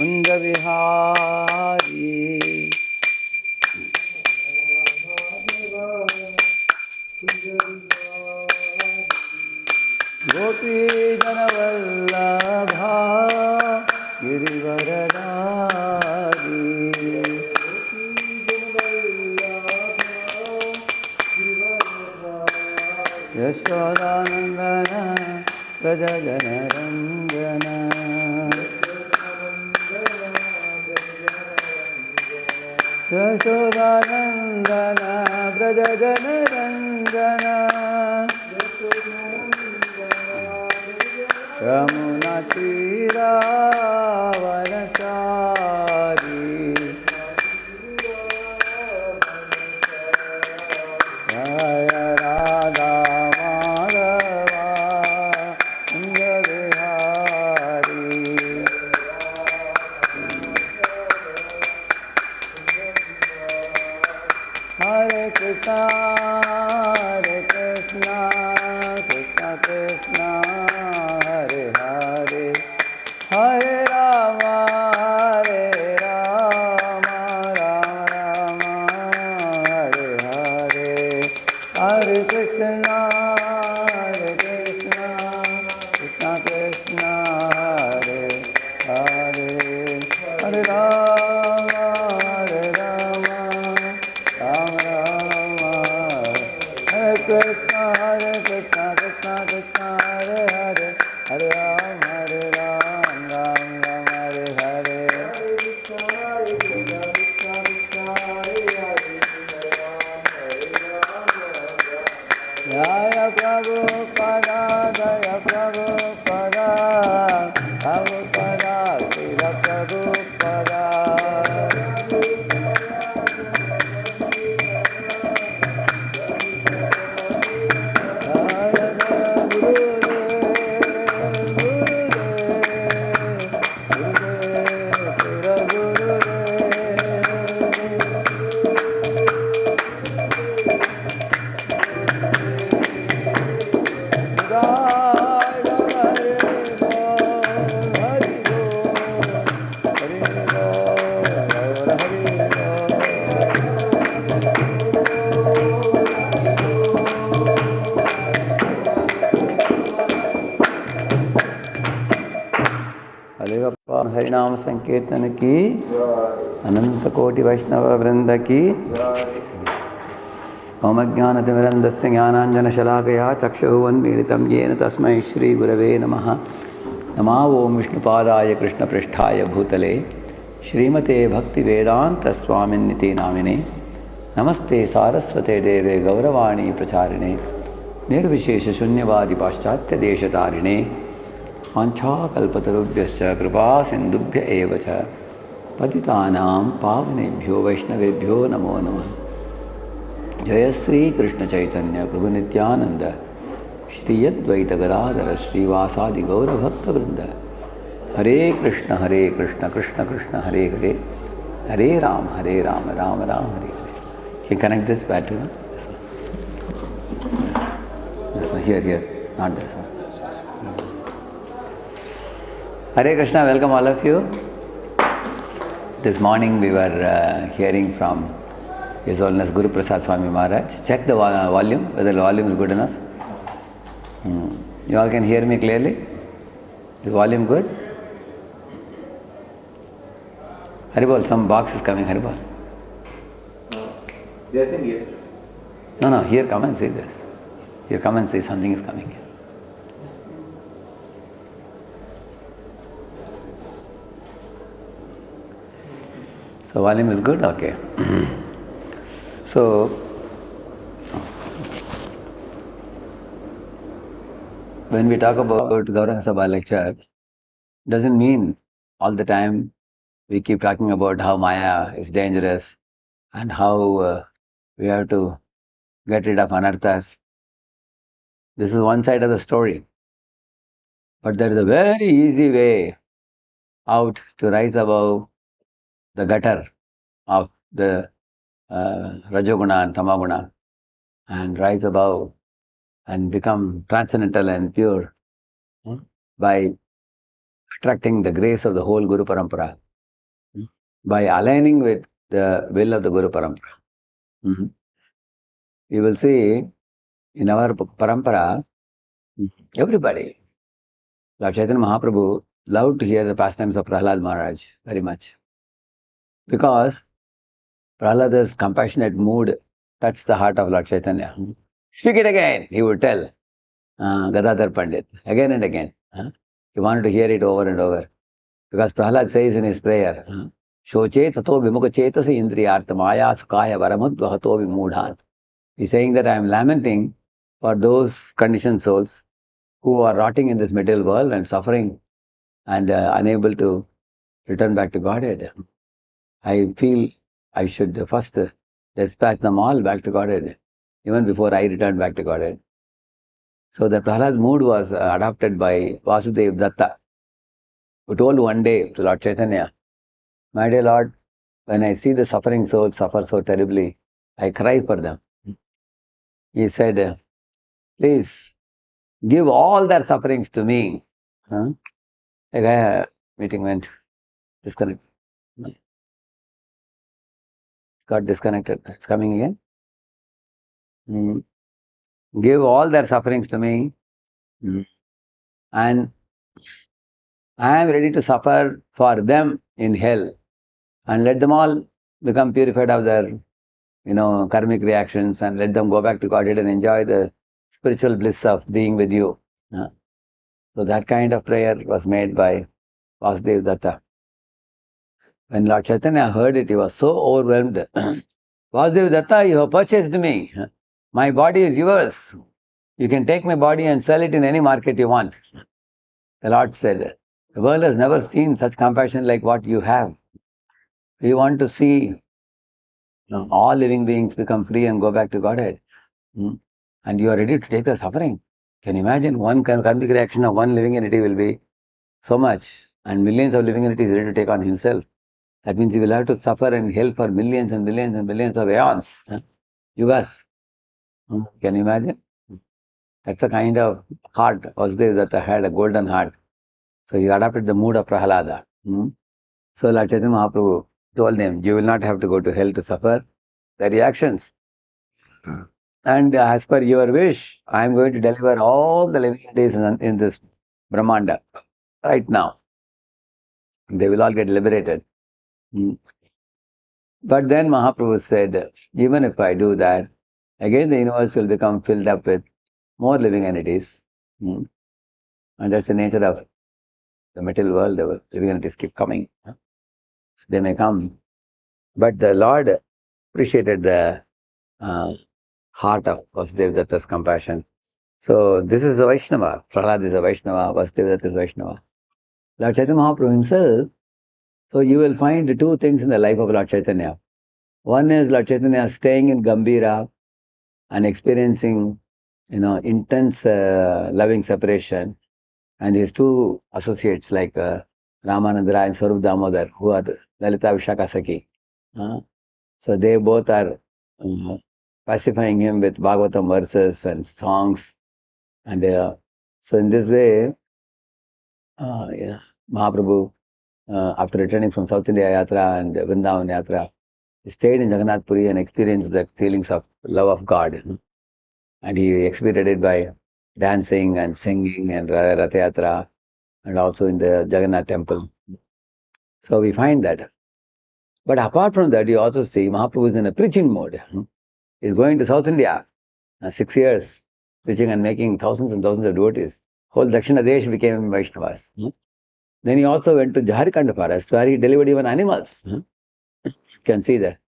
Kunja Vihari. Gopi Janavallabha Girivaradari. Yashodanandana Raja Janarandana. Yashodanandana Raja Janarandana. Yamuna Tira Vanachari. Jaya Radha Madhava Kunja Vihari. Hare Krishna, Hare Krishna, Krishna Krishna, Hare Hare, Hare Rama, Hare Rama, Rama Rama, Hare Hare, Hare Krishna, Krishna Krishna, Hare Hare, Hare Rama, Rama Rama, Hare Krishna, Krishna Krishna, Hare Hare, Hare Rama, Ram Hare Hare. Jaya Prabhupada, Jaya Prabhupada, Prabhupada, Srila Prabhupada. हरिनाम संकीर्तन की अनंत कोटि वैष्णव वृंद की ओम ज्ञानतिमिरन्धस्य ज्ञानाञ्जनशलाकया चक्षुरुन्मीलितं येन तस्मै श्रीगुरवे नमः। नमः ओं विष्णुपादाय कृष्णपृष्ठाय भूतले श्रीमते भक्तिवेदान्तस्वामिन्निति नामिने। नमस्ते सारस्वते देवे गौरवाणी प्रचारिणे निर्विशेषशून्यवादि पाश्चात्यदेशतारिणे। वाञ्छाकल्पतरुभ्यश्च कृपा सिन्धुभ्य एव च पतितानां पावनेभ्यो वैष्णवेभ्यो नमो नमः। जय श्री कृष्ण चैतन्य प्रभु नित्यानंद श्री अद्वैत गदाधर श्रीवासादि गौरभक्तवृंद। हरे कृष्ण कृष्ण कृष्ण हरे हरे, हरे Ram Ram Ram Hare Hare. You connect this battery, no? This one, here, not this one. Hare Krishna, welcome all of you. This morning we were hearing from His Holiness Guru Prasad Swami Maharaj. Check the volume, whether the volume is good enough. You all can hear me clearly? Is the volume good? Haribol, some box is coming, Haribol. They are saying yes. No, here come and say this. Here come and say something is coming here. So volume is good? Okay. So, when we talk about Gauranga Sabha lecture, doesn't mean all the time we keep talking about how Maya is dangerous and how we have to get rid of anarthas. This is one side of the story. But there is a very easy way out to rise above the gutter of the Rajoguna and Tamaguna and rise above and become transcendental and pure by attracting the grace of the whole Guru Parampara. by aligning with the will of the Guru Parampara. Mhm. You will see in our parampara, everybody, Lord Chaitanya Mahaprabhu loved to hear the pastimes of Prahlad Maharaj very much because Prahlada's compassionate mood touched the heart of Lord Chaitanya. Speak it again, he would tell Gadadhar Pandit again and again. He wanted to hear it over and over because Prahlad says in his prayer, Shoche tato vimukha chetasi indriyartha maya sukaya varamudvahato vimudhan. He's saying that I am lamenting for those conditioned souls who are rotting in this material world and suffering and unable to return back to Godhead. I feel I should first dispatch them all back to Godhead, even before I return back to Godhead. So the Prahlad's mood was adopted by Vasudev Datta, who told one day to Lord Chaitanya, My dear Lord, when I see the suffering souls suffer so terribly, I cry for them. He said, please give all their sufferings to me. Meeting went disconnected. Got disconnected. It's coming again. Give all their sufferings to me, and I am ready to suffer for them in hell, and let them all become purified of their, karmic reactions, and let them go back to Godhead and enjoy the spiritual bliss of being with you. So that kind of prayer was made by Vasudev Datta. When Lord Chaitanya heard it, he was so overwhelmed. Vasudev Datta, you have purchased me. My body is yours. You can take my body and sell it in any market you want. The Lord said, the world has never seen such compassion like what you have. We want to see all living beings become free and go back to Godhead. And you are ready to take the suffering. Can you imagine one karmic reaction of one living entity will be so much, and millions of living entities ready to take on himself. That means he will have to suffer and hell for millions and millions and millions of aeons, yugas. Can you imagine? That's the kind of heart Vasudev Datta had, a golden heart. So he adopted the mood of Prahlada. So Lord Chaitanya Mahaprabhu told them, you will not have to go to hell to suffer the reactions. And as per your wish, I am going to deliver all the living entities in this Brahmanda right now. They will all get liberated. But then Mahaprabhu said, even if I do that, again the universe will become filled up with more living entities. And that's the nature of the material world. The living entities keep coming. So they may come. But the Lord appreciated the heart of Vasudev Datta's compassion. So this is a Vaishnava. Prahlad is a Vaishnava. Vasudev Datta is Vaishnava. Lord Chaitanya Mahaprabhu himself, so you will find two things in the life of Lord Chaitanya. One is Lord Chaitanya staying in Gambhira and experiencing, intense loving separation, and his two associates like Ramananda Rai and Swarup Damodar, who are Lalita Vishaka Sakhi. So they both are pacifying him with Bhagavatam verses and songs. And so in this way, Mahaprabhu, after returning from South India Yatra and Vrindavan Yatra, he stayed in Jagannath Puri and experienced the feelings of love of God. And he experienced it by dancing and singing and Ratha Yatra, and also in the Jagannath temple. So we find that. But apart from that, you also see Mahaprabhu is in a preaching mode. He's going to South India, 6 years, preaching and making thousands and thousands of devotees. Whole Dakshina Desh became Vaishnavas. Then he also went to Jharkhand forest, where he delivered even animals. You can see that.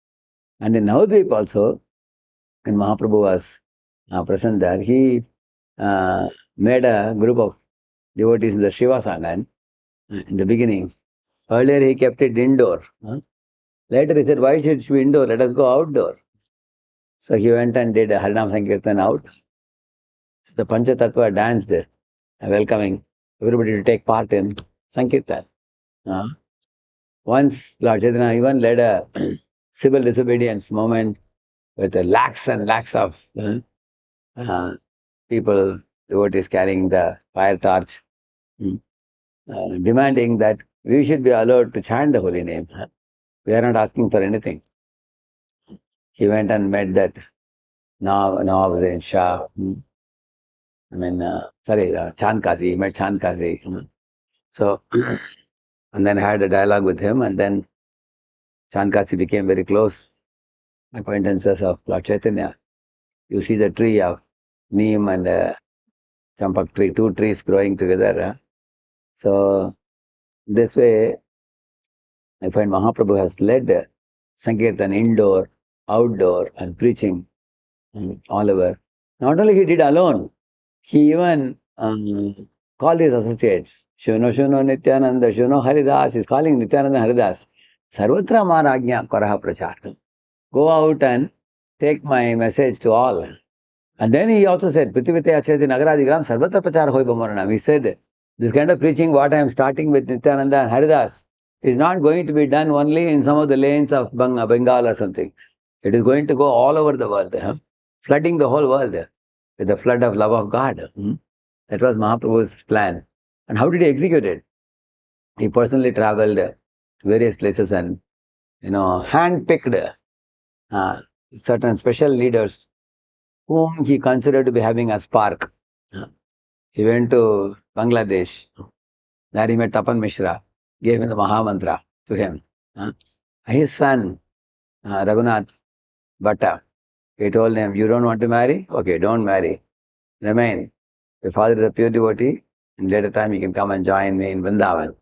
And in Navadvip also, when Mahaprabhu was present there, he made a group of devotees in the Shiva Sangam in the beginning. Earlier he kept it indoor. Later he said, why should it be indoor? Let us go outdoor. So he went and did a Harinam Sankirtan out. The Panchatattva danced, welcoming everybody to take part in Sankirtan. Once Lord Chaitanya even led a civil disobedience movement with lakhs and lakhs of people, devotees carrying the fire torch, demanding that we should be allowed to chant the holy name. We are not asking for anything. He went and met that Nawab Zain Shah. Chand Kazi. He met Chand Kazi. So, and then had a dialogue with him, and then Chand Kazi became very close acquaintances of Lord Chaitanya. You see the tree of Neem and Champak tree, two trees growing together. So, this way, I find Mahaprabhu has led Sankirtan indoor, outdoor, and preaching all over. Not only he did alone, he even called his associates. Shuno Nityananda, Shuno Haridas. He's calling Nityananda Haridas. Sarvatra Maragya Karaha Prachar. Go out and take my message to all. And then he also said, Prithivite Acheti Nagaradigram Sarvatra Prachar Hoi Bamaranam. He said, this kind of preaching, what I am starting with Nityananda and Haridas, is not going to be done only in some of the lanes of Bengal or something. It is going to go all over the world, flooding the whole world with the flood of love of God. That was Mahaprabhu's plan. And how did he execute it? He personally traveled to various places and, hand-picked certain special leaders whom he considered to be having a spark. He went to Bangladesh. There he met Tapan Mishra, gave him the Mahamantra to him. His son, Raghunath Bhatta, he told him, you don't want to marry? Okay, don't marry. Remain. Your father is a pure devotee. In later time, you can come and join me in Vrindavan.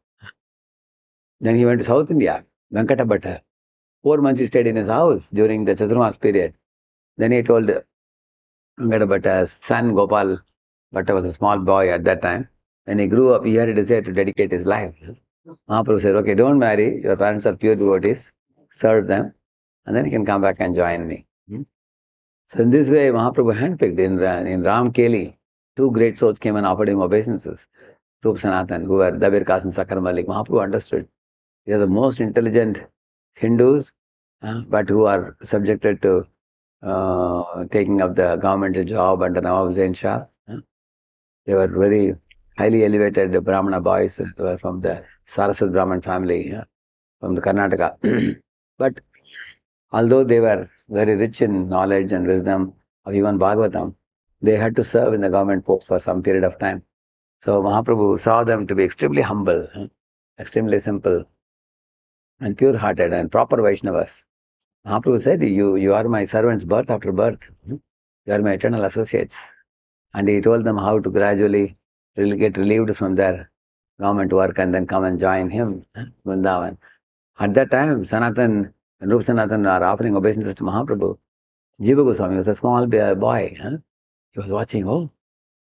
Then he went to South India, Venkata Bhatta. 4 months he stayed in his house during the Chaturmas period. Then he told Venkata Bhatta's son, Gopal Bhatta, was a small boy at that time. When he grew up, he had a desire to dedicate his life. Mahaprabhu said, okay, don't marry. Your parents are pure devotees. Serve them. And then you can come back and join me. So in this way, Mahaprabhu handpicked in Ram Keli. 2 great souls came and offered him obeisances. Rup Sanatan, who were Dabir Kas and Sakar Malik. Mahaprabhu understood. They are the most intelligent Hindus, but who are subjected to taking up the governmental job under Nawab Zain Shah. They were very highly elevated Brahmana boys. They were from the Saraswat Brahman family, from the Karnataka. But although they were very rich in knowledge and wisdom of even Bhagavatam, they had to serve in the government post for some period of time. So Mahaprabhu saw them to be extremely humble, extremely simple, and pure-hearted and proper Vaishnavas. Mahaprabhu said, you are my servants birth after birth. You are my eternal associates. And he told them how to gradually get relieved from their government work and then come and join him, Vrindavan. At that time, Sanatan and Rup Sanatan are offering obeisances to Mahaprabhu. Jiva Goswami was a small boy. He was watching,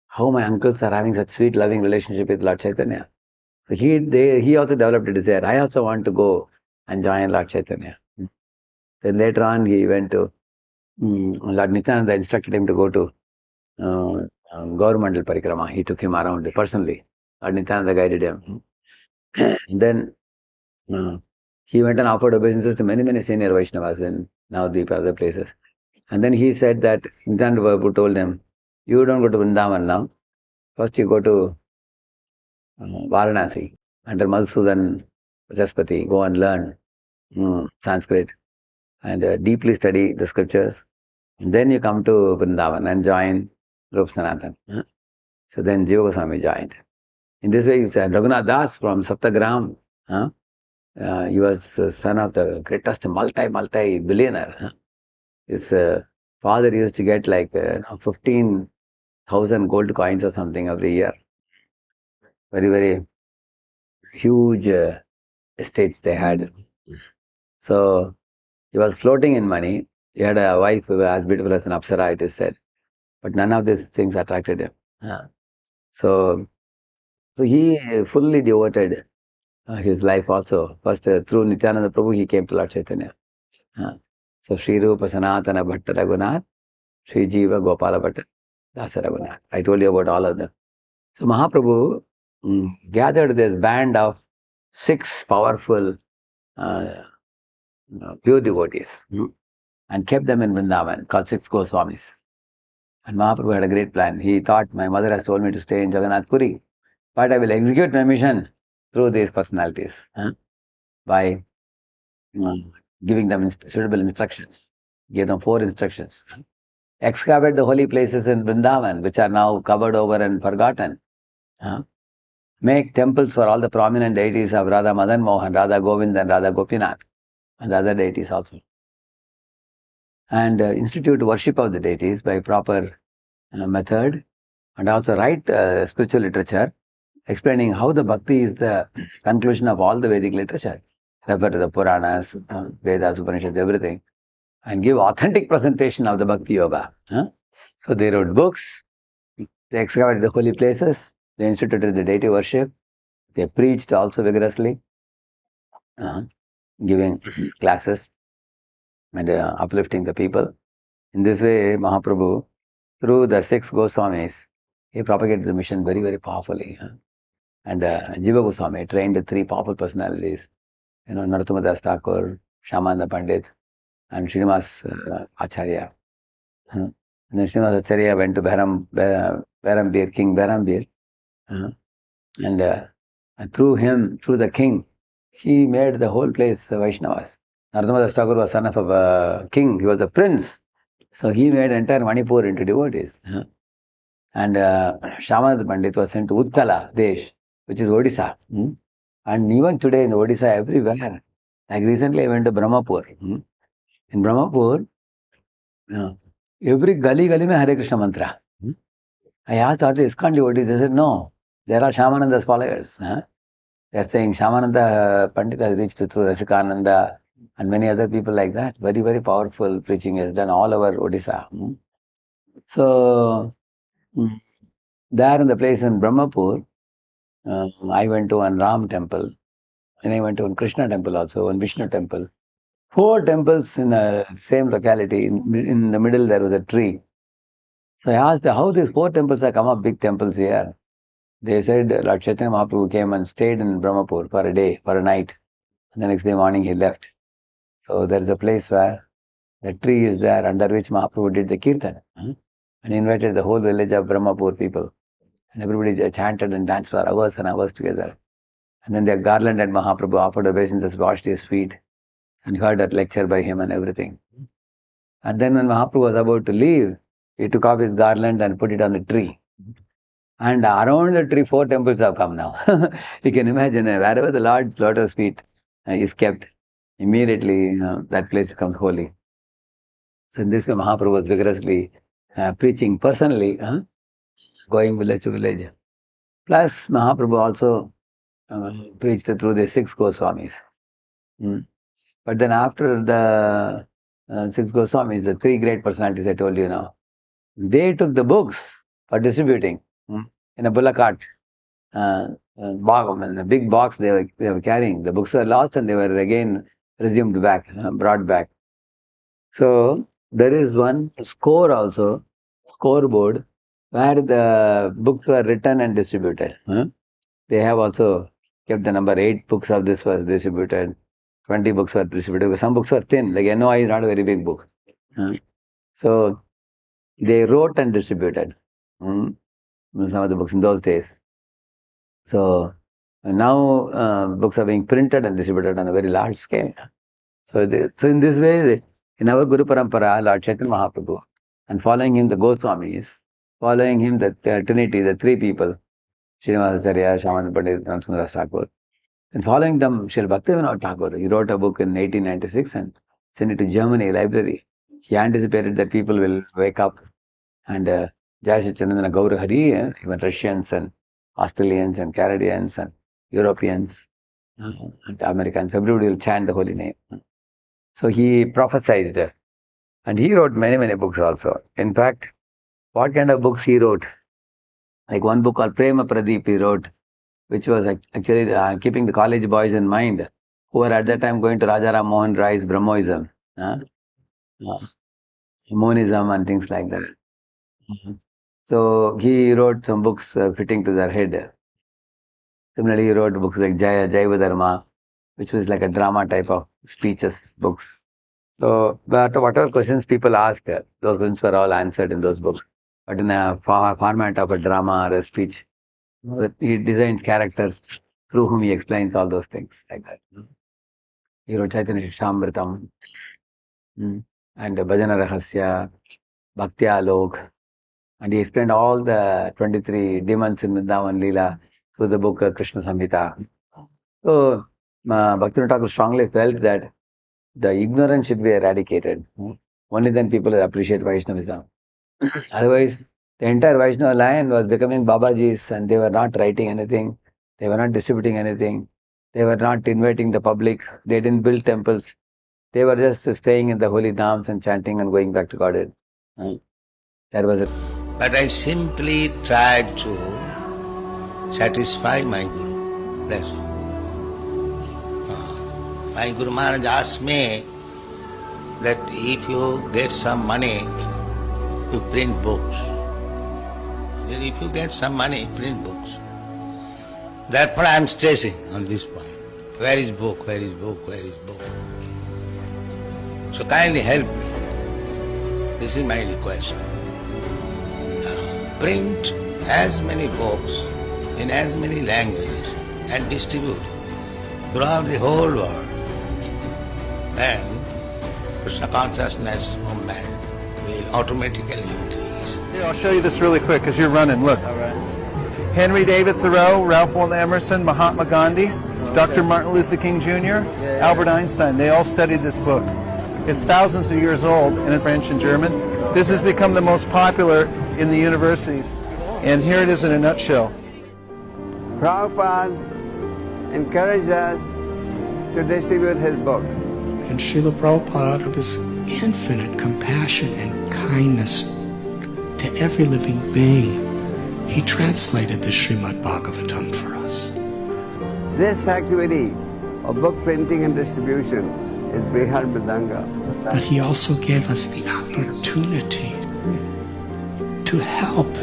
how my uncles are having such sweet, loving relationship with Lord Chaitanya. So he also developed a desire. I also want to go and join Lord Chaitanya. Then later on, he went to Lord Nityananda instructed him to go to Gaurmandal Parikrama. He took him around personally. Lord Nityananda guided him. Then he went and offered obeisances to many, many senior Vaishnavas in Navadvip, other places. And then he said that Nityananda Prabhu told him, you don't go to Vrindavan now. First you go to Varanasi under Madhusudan Vachaspati. Go and learn Sanskrit and deeply study the scriptures. And then you come to Vrindavan and join Rup Sanatan. So then Jiva Goswami joined. In this way, you said Raghunath Das from Saptagram. He was son of the greatest multi-billionaire. His father used to get like 15,000 gold coins or something every year. Very, very huge estates they had. So he was floating in money. He had a wife who was as beautiful as an Apsara, it is said. But none of these things attracted him. So he fully devoted his life also. First, through Nityananda Prabhu, he came to Lord Chaitanya. So Sri Rupa Sanatana Bhatta Raghunath, Sri Jiva Gopala Bhatta Dasa Raghunath. I told you about all of them. So Mahaprabhu gathered this band of 6 powerful pure devotees and kept them in Vrindavan, called 6 Goswamis. And Mahaprabhu had a great plan. He thought, my mother has told me to stay in Jagannath Puri, but I will execute my mission through these personalities by giving them suitable instructions. Gave them 4 instructions. Excavate the holy places in Vrindavan, which are now covered over and forgotten. Make temples for all the prominent deities of Radha Madan Mohan, Radha Govind and Radha Gopinath, and the other deities also. And institute worship of the deities by proper method, and also write spiritual literature explaining how the bhakti is the conclusion of all the Vedic literature. Refer to the Puranas, Vedas, Upanishads, everything, and give authentic presentation of the Bhakti Yoga. So they wrote books, they excavated the holy places, they instituted the deity worship, they preached also vigorously, giving classes and uplifting the people. In this way, Mahaprabhu, through the 6 Goswamis, he propagated the mission very, very powerfully. And Jiva Goswami trained 3 powerful personalities, Narottam Das Thakur, Shyamananda Pandit, and Srinivas Acharya. And then Srinivas Acharya went to Behrambeer, King Behrambeer, and through him, through the king, he made the whole place Vaishnavas. Narottam Das Thakur was son of a king, he was a prince. So he made entire Manipur into devotees. And Shyamananda Pandit was sent to Utkala Desh, which is Odisha. And even today in Odisha, everywhere. Like recently I went to Brahmapur. In Brahmapur, every gully mein Hare Krishna mantra. I asked, are the ISKCON devotees? They said, no, there are Shyamananda's followers. They are saying Shyamananda Pandit has reached through Rasikananda and many other people like that. Very, very powerful preaching is done all over Odisha. So, there in the place in Brahmapur, I went to one Ram temple, and I went to one Krishna temple also, one Vishnu temple. 4 temples in the same locality. In the middle there was a tree. So I asked how these 4 temples have come up, big temples here. They said Lord Chaitanya Mahaprabhu came and stayed in Brahmapur for a day, for a night. And the next day morning he left. So there is a place where the tree is there under which Mahaprabhu did the kirtan. And he invited the whole village of Brahmapur people. And everybody chanted and danced for hours and hours together. And then they garlanded Mahaprabhu, offered obeisances, washed his feet, and heard a lecture by him and everything. And then when Mahaprabhu was about to leave, he took off his garland and put it on the tree. And around the tree, 4 temples have come now. You can imagine, wherever the Lord's lotus feet is kept, immediately that place becomes holy. So in this way, Mahaprabhu was vigorously preaching personally, going village to village. Plus, Mahaprabhu also preached through the 6 Goswamis. But then after the 6 Goswamis, the 3 great personalities I told you now, they took the books for distributing in a bullock cart. In a big box they were carrying. The books were lost and they were again resumed back, brought back. So there is one scoreboard, where the books were written and distributed. They have also kept the number 8 books of this was distributed, 20 books were distributed. Some books were thin, like NOI is not a very big book. So they wrote and distributed some of the books in those days. So now books are being printed and distributed on a very large scale. So in this way, in our Guru Parampara, Lord Chaitanya Mahaprabhu, and following him the Goswamis, following him the Trinity, the 3 people, Srinivas Acharya, Shyamananda Pandit, Narottam Das Thakur, and following them, Srila Bhaktivinoda Thakur, he wrote a book in 1896 and sent it to Germany library. He anticipated that people will wake up and Jai Satchidananda Gaura Hari, even Russians and Australians and Canadians and Europeans and Americans, everybody will chant the holy name. So he prophesied, and he wrote many, many books also. In fact, what kind of books he wrote? Like one book called Prema Pradeep he wrote, which was actually keeping the college boys in mind, who were at that time going to Rajaram Mohan Rai's Brahmoism, monism and things like that. So he wrote some books fitting to their head. Similarly, he wrote books like Jaiva Dharma, which was like a drama type of speeches books. So whatever questions people asked, those questions were all answered in those books. But in a format of a drama or a speech, he designed characters through whom he explains all those things like that. He wrote Caitanya Shamritam, and Bhajana Rahasya, Bhakti Alok, and he explained all the 23 demons in Vrindavan Leela through the book Krishna Samhita. So, Bhaktivinoda Thakur strongly felt that the ignorance should be eradicated. Only then people will appreciate Vaishnavism. Otherwise, the entire Vaishnava line was becoming Babajis, and they were not writing anything, they were not distributing anything, they were not inviting the public, they didn't build temples, they were just staying in the holy dhams and chanting and going back to Godhead. That was it. But I simply tried to satisfy my Guru. That's all. My Guru Maharaj asked me that if you get some money, you print books. Then if you get some money, print books. Therefore I am stressing on this point. Where is book? Where is book? Where is book? So kindly help me. This is my request. Print as many books in as many languages and distribute throughout the whole world. Then Krishna consciousness of man will automatically increase. Here, I'll show you this really quick because you're running. Look. All right. Henry David Thoreau, Ralph Waldo Emerson, Mahatma Gandhi, Dr. Martin Luther King Jr., Albert Einstein, they all studied this book. It's thousands of years old and in French and German. This has become the most popular in the universities. And here it is in a nutshell. Prabhupada encouraged us to distribute his books. And Srila Prabhupada, out of his infinite compassion and kindness to every living being, he translated the Srimad Bhagavatam for us. This activity of book printing and distribution is Brihad Mridanga. But he also gave us the opportunity to help.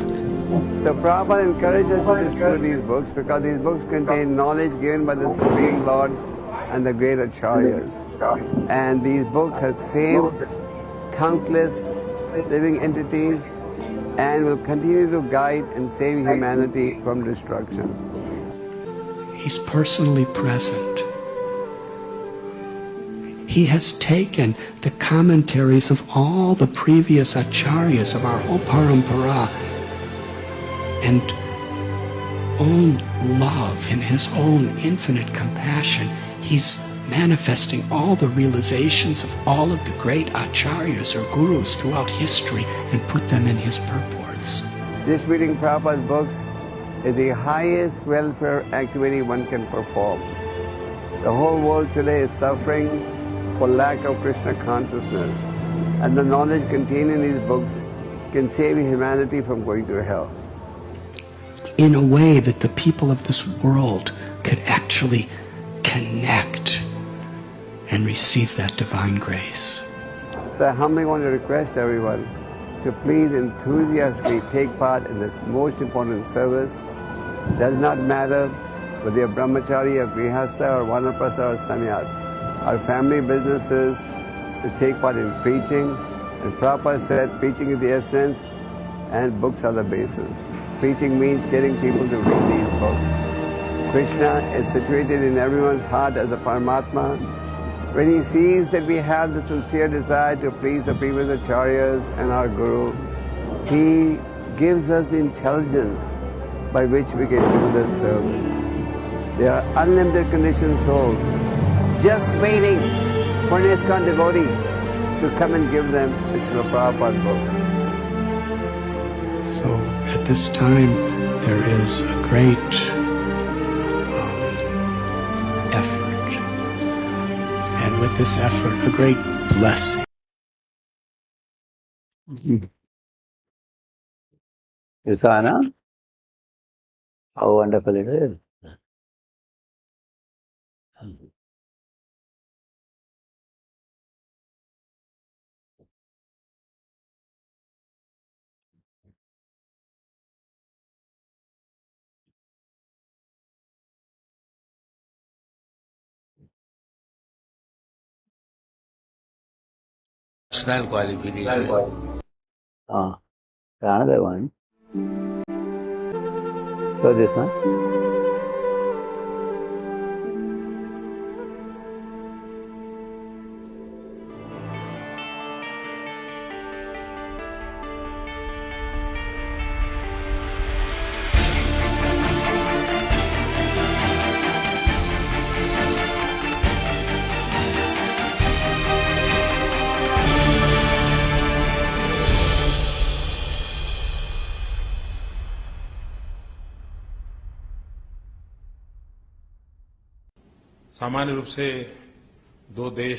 So Prabhupada encouraged us to distribute these books because these books contain knowledge given by the Supreme Lord and the great Acaryas. And these books have saved countless living entities and will continue to guide and save humanity from destruction. He's personally present. He has taken the commentaries of all the previous acharyas of our whole parampara and own love, in his own infinite compassion, he's manifesting all the realizations of all of the great acharyas or gurus throughout history and put them in his purports. Distributing Prabhupada's books is the highest welfare activity one can perform. The whole world today is suffering for lack of Krishna consciousness, and the knowledge contained in these books can save humanity from going to hell. In a way that the people of this world could actually connect and receive that divine grace. So I humbly want to request everyone to please enthusiastically take part in this most important service. It does not matter whether you're brahmachari or grihastha or vanaprastha or sannyas. Our family business is to take part in preaching, and Prabhupada said preaching is the essence and books are the basis. Preaching means getting people to read these books. Krishna is situated in everyone's heart as a Paramatma. When he sees that we have the sincere desire to please the previous acharyas and our Guru, he gives us the intelligence by which we can do this service. There are unlimited conditioned souls just waiting for an ISKCON devotee to come and give them the Srila Prabhupada book. So at this time there is a great effort, and with this effort a great blessing. You saw, no? How wonderful it is. Personal qualification. Another one. So this one. सामान्य रूप से दो देश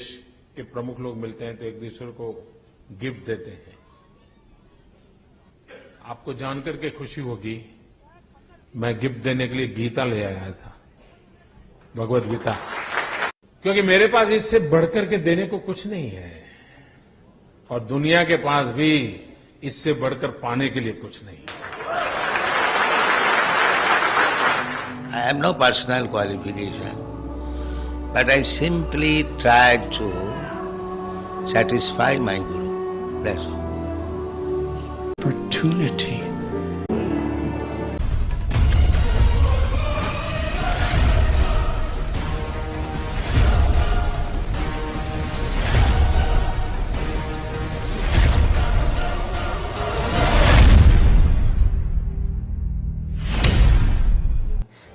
के प्रमुख लोग मिलते हैं तो एक दूसरे को गिफ्ट देते हैं। आपको जानकर के खुशी होगी, मैं गिफ्ट देने के लिए गीता ले आया था, भगवद गीता, क्योंकि मेरे पास इससे बढ़कर के देने को कुछ नहीं है और दुनिया के पास भी इससे बढ़कर पाने के लिए कुछ नहीं है। I have no personal qualification, but I simply tried to satisfy my Guru. That's all. Opportunity.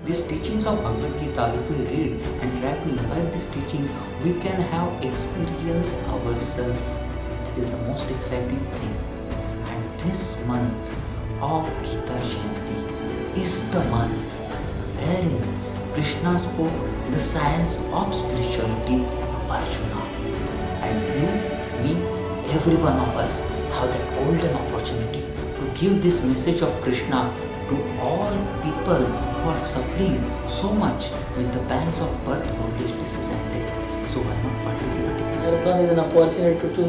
These teachings of Bhagavad Gita, if we read and try to imbibe these teachings, we can have experience ourselves. That is the most exciting thing. And this month of Gita Jayanti is the month wherein Krishna spoke the science of spirituality to Arjuna. And you, me, every one of us have that golden opportunity to give this message of Krishna to all people who are suffering so much with the pangs of birth, old age, disease and death. So why not participate? Marathon is an opportunity to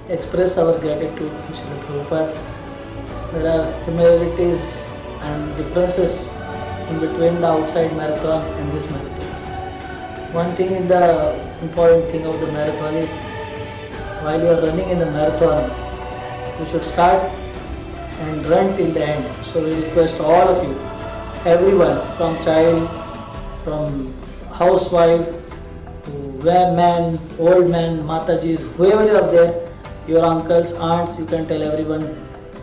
express our gratitude to Srila Prabhupada. There are similarities and differences in between the outside marathon and this marathon. One thing is the important thing of the marathon is while you are running in the marathon, you should start and run till the end. So we request all of you, everyone, from child, from housewife, to man, old man, Matajis, whoever is up there, your uncles, aunts, you can tell everyone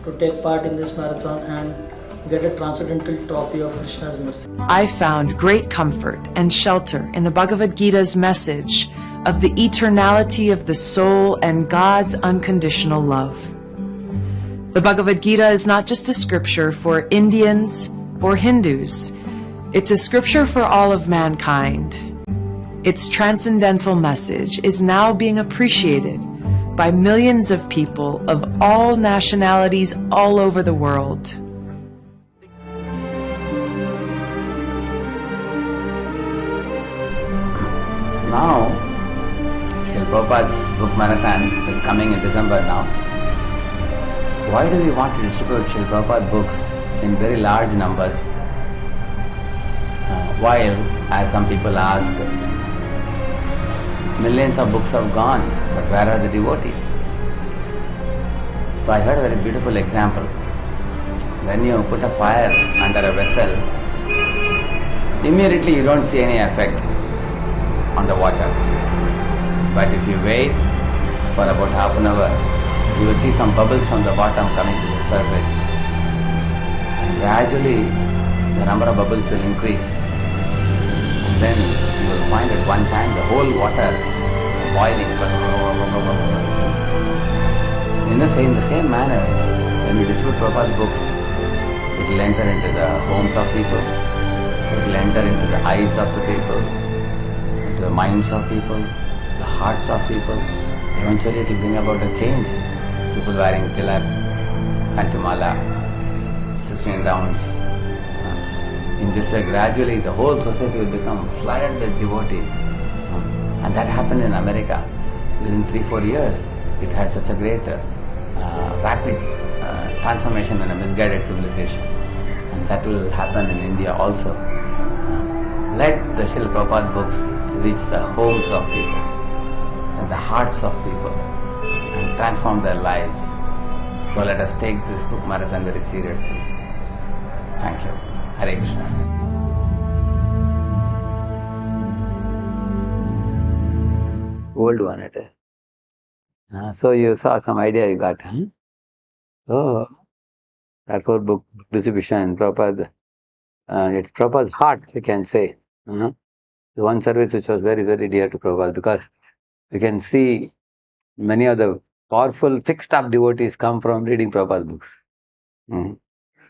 to take part in this marathon and get a transcendental trophy of Krishna's mercy. I found great comfort and shelter in the Bhagavad Gita's message of the eternality of the soul and God's unconditional love. The Bhagavad Gita is not just a scripture for Indians or Hindus. It's a scripture for all of mankind. Its transcendental message is now being appreciated by millions of people of all nationalities all over the world. Now, Srila Prabhupada's book marathon is coming in December now. Why do we want to distribute Srila Prabhupada books in very large numbers? While, as some people ask, millions of books have gone, but where are the devotees? So I heard a very beautiful example. When you put a fire under a vessel, immediately you don't see any effect on the water. But if you wait for about half an hour, you will see some bubbles from the bottom coming to the surface. And gradually, the number of bubbles will increase. And then you will find at one time the whole water boiling. In the same manner, when we distribute Prabhupada books, it will enter into the homes of people, it will enter into the eyes of the people, into the minds of people, the hearts of people. Eventually it will bring about a change. People wearing tilak, kantimala, 16 rounds. In this way, gradually the whole society will become flooded with devotees. And that happened in America. Within 3-4 years, it had such a great, rapid transformation in a misguided civilization. And that will happen in India also. Let the Srila Prabhupada books reach the homes of people and the hearts of people and transform their lives. So let us take this book marathon very seriously. Thank you. Hare Krishna. Old one it is. So you saw some idea you got, huh? So that whole book distribution, Prabhupada, it's Prabhupada's heart, we can say. The one service which was very, very dear to Prabhupada, because we can see many of the powerful fixed up devotees come from reading Prabhupada's books.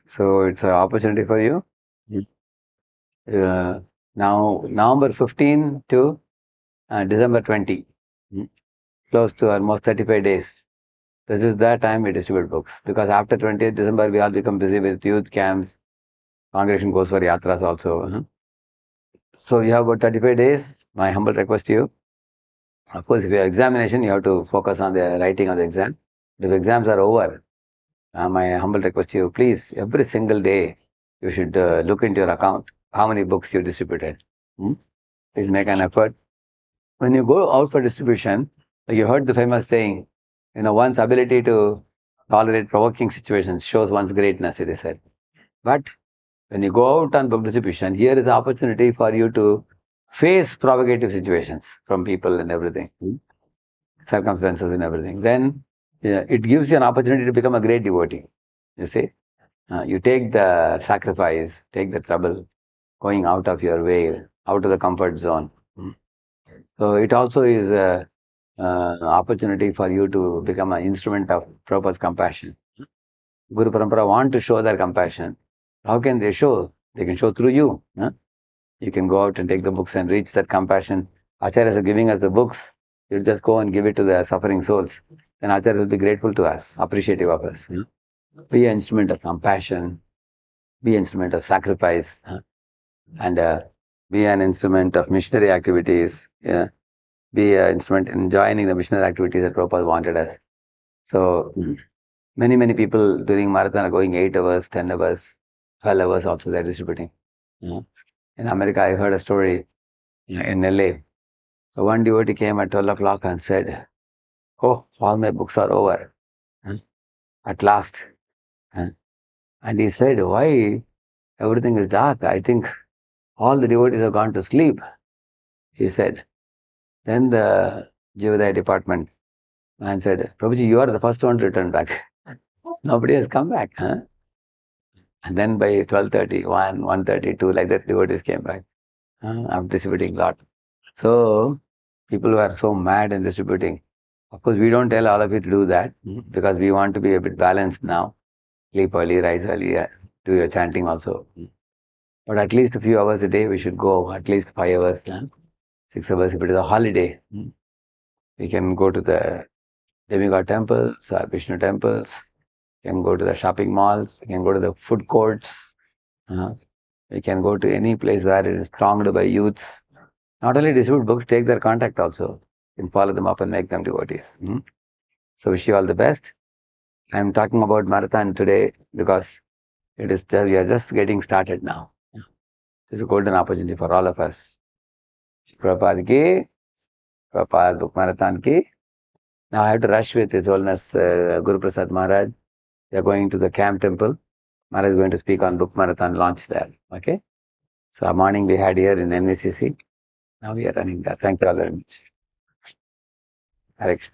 So it's an opportunity for you. Now, November 15 to December 20, close to almost 35 days. This is the time we distribute books. Because after 20th December, we all become busy with youth camps. Congregation goes for yatras also. So you have about 35 days. My humble request to you. Of course, if you have examination, you have to focus on the writing of the exam. If exams are over, my humble request to you, please, every single day, you should look into your account, how many books you distributed. Please make an effort. When you go out for distribution, like you heard the famous saying, one's ability to tolerate provoking situations shows one's greatness, it is said. But when you go out on book distribution, here is the opportunity for you to face provocative situations from people and everything, circumstances and everything. Then it gives you an opportunity to become a great devotee. You see, you take the sacrifice, take the trouble, going out of your way, out of the comfort zone. So it also is an opportunity for you to become an instrument of Prabhupada's compassion. Guru Parampara want to show their compassion. How can they show? They can show through you. You can go out and take the books and reach that compassion. Acaryas are giving us the books. You just go and give it to the suffering souls. Then Acaryas will be grateful to us, appreciative of us. Be an instrument of compassion. Be an instrument of sacrifice. And be an instrument of missionary activities. Be an instrument in joining the missionary activities that Prabhupada wanted us. So many people during marathon are going 8 hours, 10 hours, 12 hours also they're distributing. In America, I heard a story in LA. So one devotee came at 12 o'clock and said, "Oh, all my books are over. At last." And he said, "Why? Everything is dark. I think all the devotees have gone to sleep," he said. Then the Jivodaya department man said, "Prabhuji, you are the first one to return back. Nobody has come back." And then by 12:30, 1, 1:32, like that, devotees came back. I'm distributing a lot. So people were so mad in distributing. Of course, we don't tell all of you to do that because we want to be a bit balanced now. Sleep early, rise early, do your chanting also. But at least a few hours a day, we should go, at least 5 hours, 6 hours if it is a holiday. We can go to the demigod temples or Vishnu temples. We can go to the shopping malls. We can go to the food courts. We can go to any place where it is thronged by youths. Not only distribute books, take their contact also. You can follow them up and make them devotees. So wish you all the best. I am talking about marathon today because we are just getting started now. It's a golden opportunity for all of us. Prabhupada ki, Prabhupada book marathon ki. Now I have to rush with His Holiness Guru Prasad Maharaj. We are going to the Camp Temple. Maharaj is going to speak on book marathon launch there. Okay. So morning we had here in NVCC. Now we are running there. Thank you all very much. Hare Krishna.